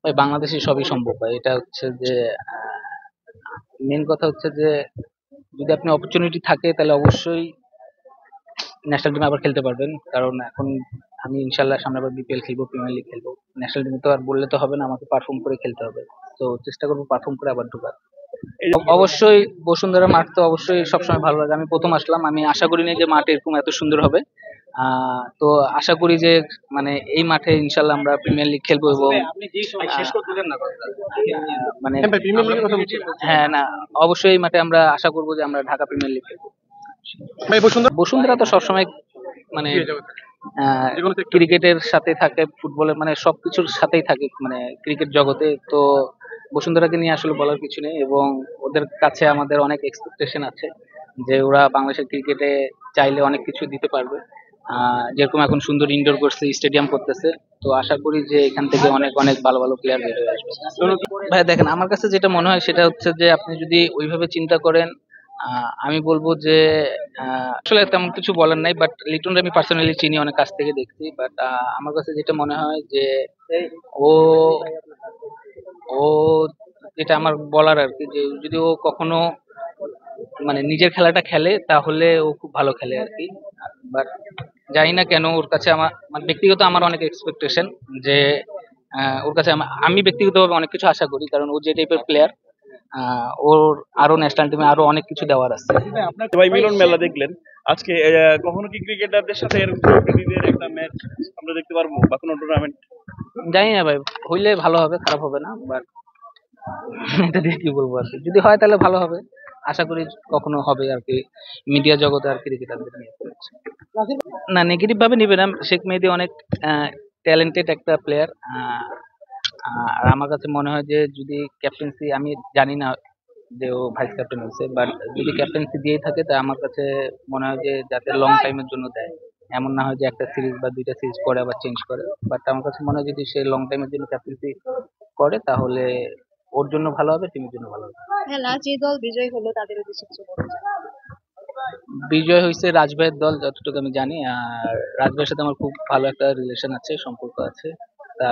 ভাই বাংলাদেশে সবই সম্ভব ভাই। এটা হচ্ছে যে মেন কথা হচ্ছে যে যদি আপনি অপরচুনিটি থাকে তাহলে অবশ্যই ন্যাশনাল টিমে আবার খেলতে পারবেন। কারণ এখন আমি ইনশাল্লাহ সামনে আবার বিপিএল খেলবো, প্রিমিয়ার লিগ খেলবো। ন্যাশনাল টিমে তো আর বললে তো হবে না, আমাকে পারফর্ম করে খেলতে হবে। তো চেষ্টা করবো পারফর্ম করে আবার ঢোকার। অবশ্যই বসুন্ধরা মাঠ তো অবশ্যই সবসময় ভালো লাগে। আমি প্রথম আসলাম, আমি আশা করিনি যে মাঠ এরকম এত সুন্দর হবে। তো আশা করি যে মানে এই মাঠে ইনশাল্লাহ আমরা প্রিমিয়ার লিগ খেলবো এবং মানে হ্যাঁ না, অবশ্যই এই মাঠে আমরা আশা করবো যে আমরা ঢাকা প্রিমিয়ার লিগ খেলবো। বসুন্ধরা তো সবসময় মানে ক্রিকেটের সাথে থাকে, ফুটবলের মানে সবকিছুর সাথেই থাকে মানে ক্রিকেট জগতে। তো বসুন্ধরাকে নিয়ে আসলে বলার কিছু নেই এবং ওদের কাছে আমাদের অনেক এক্সপেকটেশন আছে যে ওরা বাংলাদেশের ক্রিকেটে চাইলে অনেক কিছু দিতে পারবে। যেরকম এখন সুন্দর ইনডোর করছে, স্টেডিয়াম করতেছে। তো আশা করি যে এখান থেকে অনেক অনেক ভালো ভালো প্লেয়ার বের হয়ে আসবে। ভাই দেখেন, আমার কাছে যেটা মনে হয় সেটা হচ্ছে যে আপনি যদি ওইভাবে চিন্তা করেন, আমি বলবো যে আসলে তেমন কিছু বলার নাই, বাট লিটনকে আমি পার্সোনালি চিনি, অনেক কাছ থেকে দেখছি। বাট আমার কাছে যেটা মনে হয় যে ও ও যেটা আমার বলার আর কি, যে যদি ও কখনো মানে নিজের খেলাটা খেলে তাহলে ও খুব ভালো খেলে আর কি। বাট জানি না কেন ওর কাছে আমার মানে ব্যক্তিগত আমার অনেক এক্সপেকটেশন যে ওর কাছে আমি ব্যক্তিগতভাবে অনেক কিছু আশা করি, কারণ ও যে টাইপের প্লেয়ার, ওর আরো ন্যাশনাল টিমে আরো অনেক কিছু দেওয়ার আছে। ভাই মিলন মেলা দেখলেন আজকে, কখনো কি ক্রিকেটারদের সাথে এরকম প্রকৃতিদের একটা ম্যাচ আমরা দেখতে পারবো বা কোনো টুর্নামেন্ট? জানি না ভাই, হইলে ভালো হবে, খারাপ হবে না। বাট এটা দিয়ে কি বলবো আর কি, যদি হয় তাহলে ভালো হবে। আশা করি কখনো হবে আর কি, মিডিয়া জগতে আর ক্রিকেটারদের নিয়ে করেছে। না, নেগেটিভ ভাবে নিবে না। শেখ মেহেদী অনেক ট্যালেন্টেড একটা প্লেয়ার। আর আমার কাছে মনে হয় যে যদি ক্যাপ্টেন্সি, আমি জানি না যে ও ভাইস ক্যাপ্টেন হয়েছে, বাট যদি ক্যাপ্টেন্সি দিয়েই থাকে তা আমার কাছে মনে হয় যে যাতে লং টাইমের জন্য দেয়। এমন না হয় যে একটা সিরিজ বা দুইটা সিরিজ পরে আবার চেঞ্জ করে। বাট আমার কাছে মনে হয় যদি সে লং টাইমের জন্য ক্যাপ্টেন্সি করে তাহলে ওর জন্য ভালো হবে, টিমের জন্য ভালো হবে। খেলা যে দল বিজয়ী হলো তাদের উদ্দেশ্যে কিছু বলতে চাই। বিজয় হয়েছে রাজভাইয়ের দল, যতটুকু আমি জানি। আর রাজভাইয়ের সাথে আমার খুব ভালো একটা রিলেশন আছে, সম্পর্ক আছে। তা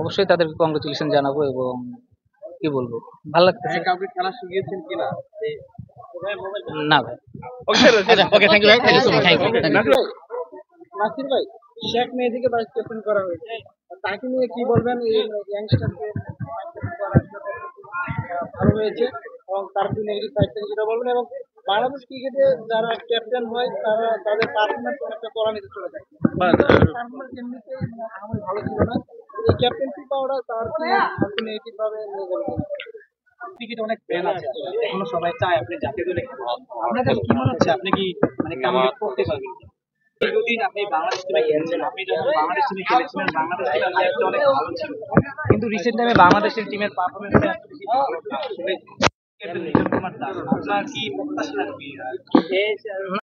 অবশ্যই তাদেরকে কংগ্রেচুলেশন জানাবো এবং কি বলবো, ভালো লাগতেছে। কাউকে খেলা শিখিয়েছেন কিনা? না ভাই। ওকে, থ্যাংক ইউ ভাই, thank you so much, thank you. Nasir ভাই, শেখ মেহেদীকে ভাইস ক্যাপ্টেন করা হয়েছে, তাকে নিয়ে কি বলবেন? এই ইয়াংস্টারকে ভালো হয়েছে এবং তার নেগেটিভ সাইড থেকে যেটা বলবেন, এবং বাংলাদেশ ক্রিকেটে যারা ক্যাপ্টেন হয় তারা তাদের পারফরমেন্স অনেকটা তলানিতে চলে যায়। পারফরমেন্স এমনিতেই আমার ভালো ছিল না, এই ক্যাপ্টেন্সি পাওয়াটা তার নেগেটিভ ভাবে নিয়ে যাবে। ক্রিকেটে অনেক ফ্যান আছে, এখনো সবাই চায় আপনি জাতীয় দলে খেলেন। আপনার কাছে কি মনে হচ্ছে, আপনি কি মানে কামব্যাক করতে পারবেন? দীর্ঘদিন আপনি বাংলাদেশ টিমে খেলছেন, আপনি যখন বাংলাদেশ টিমে খেলেছিলেন বাংলাদেশ টিমের লাইফটা অনেক ভালো ছিল, কিন্তু রিসেন্ট টাইমে বাংলাদেশের টিমের পারফরমেন্স এত বেশি ভালো না। আসলে ক্যাপ্টেন লিটন কুমার দাস, আপনার কি প্রত্যাশা রাখবেন?